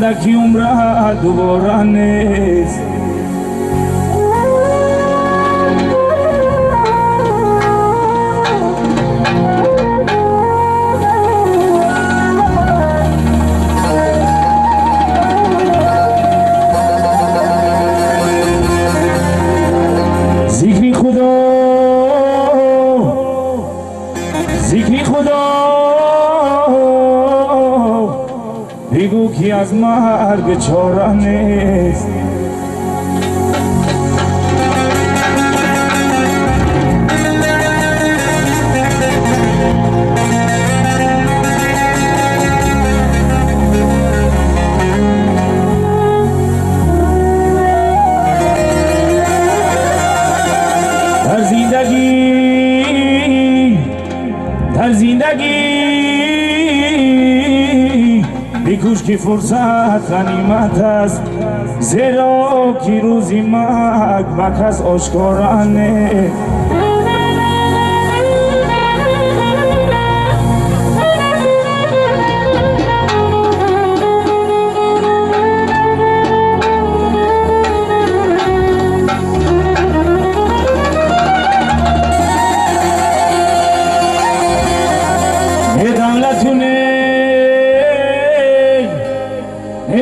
اندکی عمره دوباره نیست. ذکری خدا بگو کی از مرگ چاره نیست. در زندگی بکوش که فرصت غنیمت است، زیرا که روزی مرگ به کس آشکارا نیست.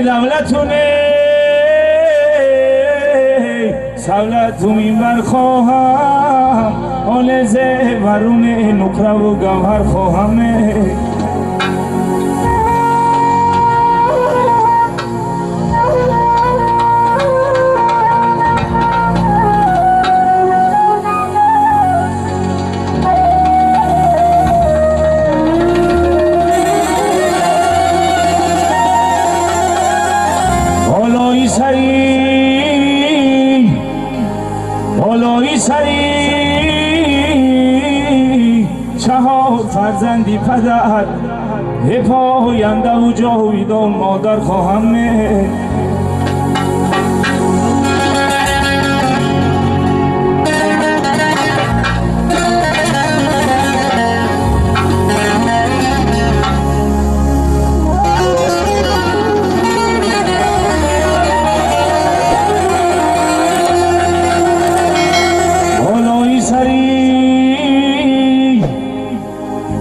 دولتونه سولت تو منبر خواهم، آل زیورون نقره و گوهر خواهم. بالایی سری 4 فرزندی پدر، پاینده و جاویدان مادر خواهم.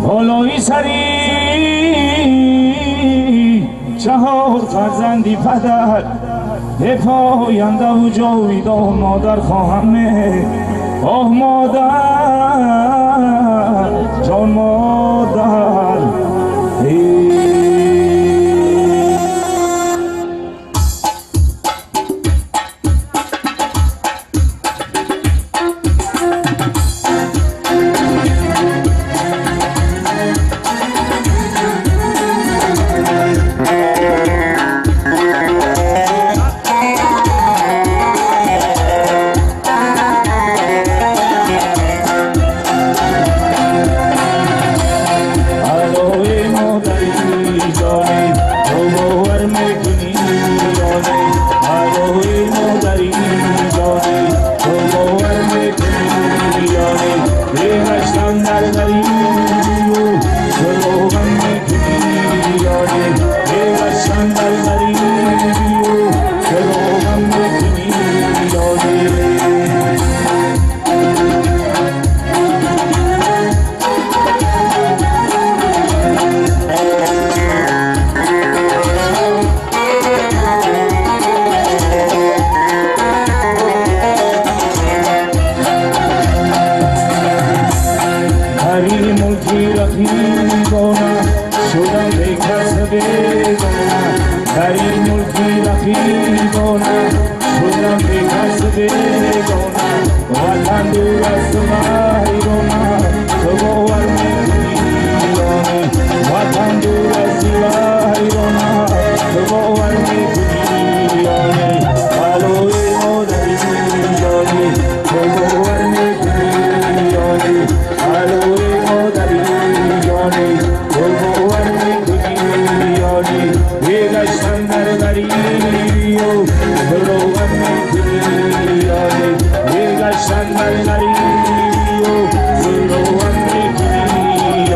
بالایی سری 4 فرزندی پدر، پاینده و جاویدان مادر خواهم. آه مادر جان مادر شدم به کسب گناه، در این ملکی رفیقانه شدم به کسب گناه. وطن دور از تو حیرانه، تو باور میکنی وطن دور از تو حیرانه، تو باور میکنی بلای مادری جانی، تو باور میکنی بلای مادری جانی، تو باور میکنی بگشتن در غریبی و بروغم میکنی بگشتن در غریبی و بروغم میکنی.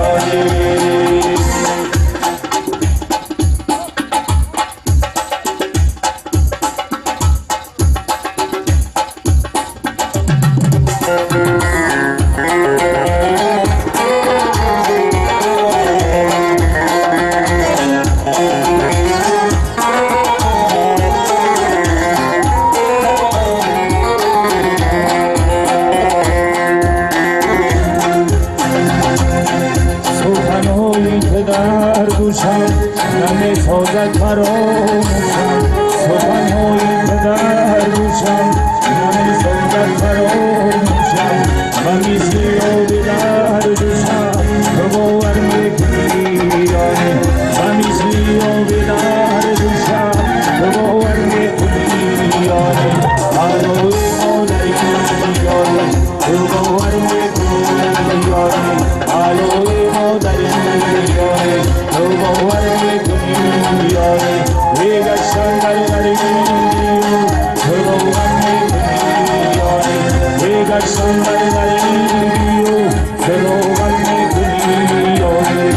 سخنهایی که در گوشم نمی‌سازد فراموشم سخنهایی که در گوشم نمی‌سازد فراموشم و مثل آبی در دوشم تو باور می‌کنی یاری و مثل آبی در دوشم تو باور می‌کنی یاری آروی مادری یاری تو باور می‌کنی یاری آروی مادری یاری تو باور می‌کنی یاری بیگشتن در تو باور می‌کنی یاری بیگشتن در تو باور می‌کنی یاری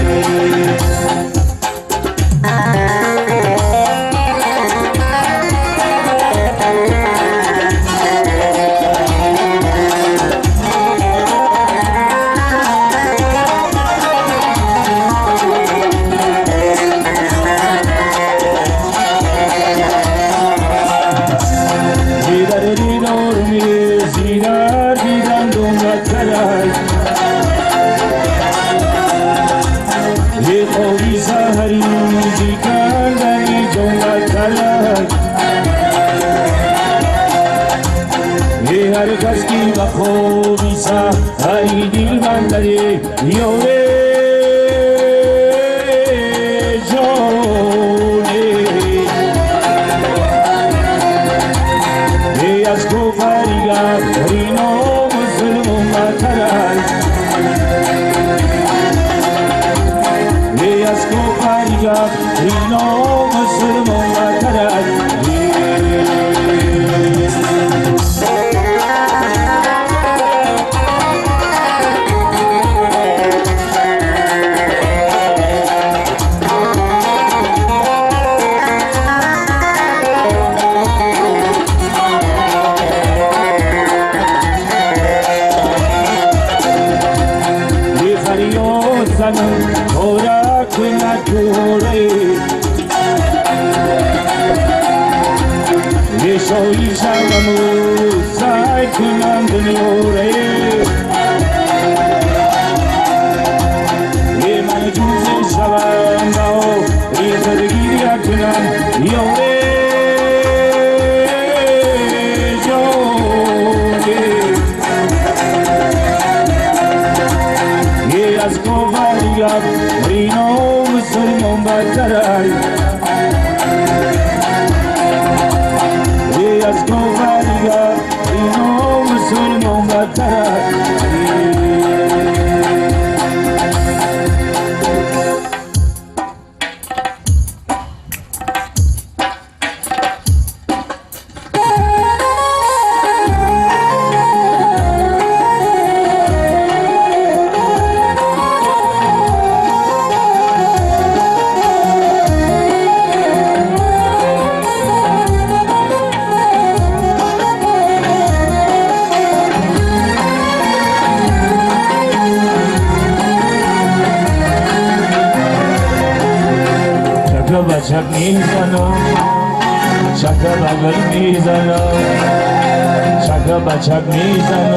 هر کس کی بخوابی سا ای دل بندری یوره جونه ای از کو فریاد رینو مسلمون بطرال ای از کو فریاد رینو مسلمون بطرال Ora quella cuore e so i salamu sai quando mi ore e mani giusto shavandao e tadgiri aknan yore از کوفریات رینو مسلمان بطرای از کوفریات رینو مسلمان بطرای بچک میزنم شک بغل میزنم شک بچک میزنم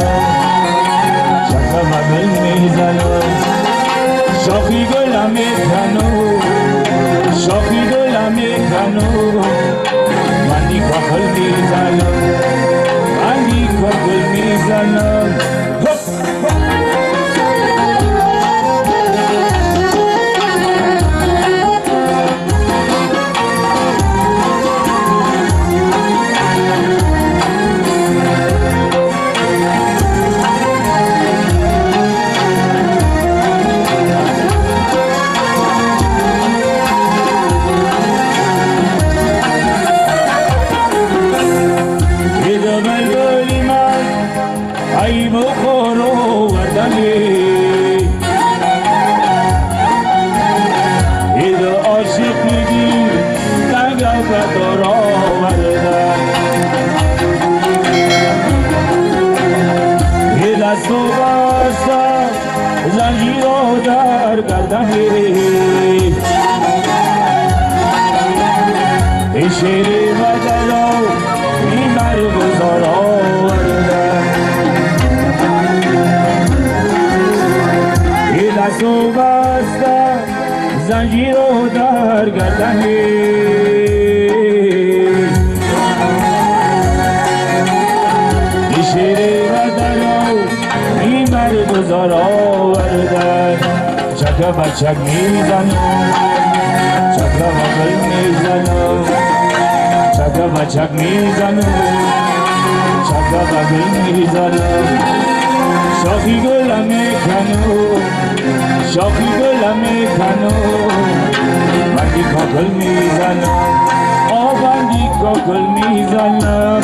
شک بغل میزنم شاخی گلم میکنم شاخی گلم میکنم منی کاخل میزنم منی کاخل میزنم ای بخور و وطنی اید عاشق میگی تنگل قدر آوردن دست و بستم زنجیر رو در گردن ای شیر بدلا این برگزار آوردن ای دست و بستم زنجیر رو در گردن ای شیر بدلا این برگزار آوردن چک بچک میزنم چک بغل میزنم چک بچک میزنم چک بغل میزنم شاخی گلم میکنم شاخی گلم میکنم بندی کاکل میزنم بندی کاکل میزنم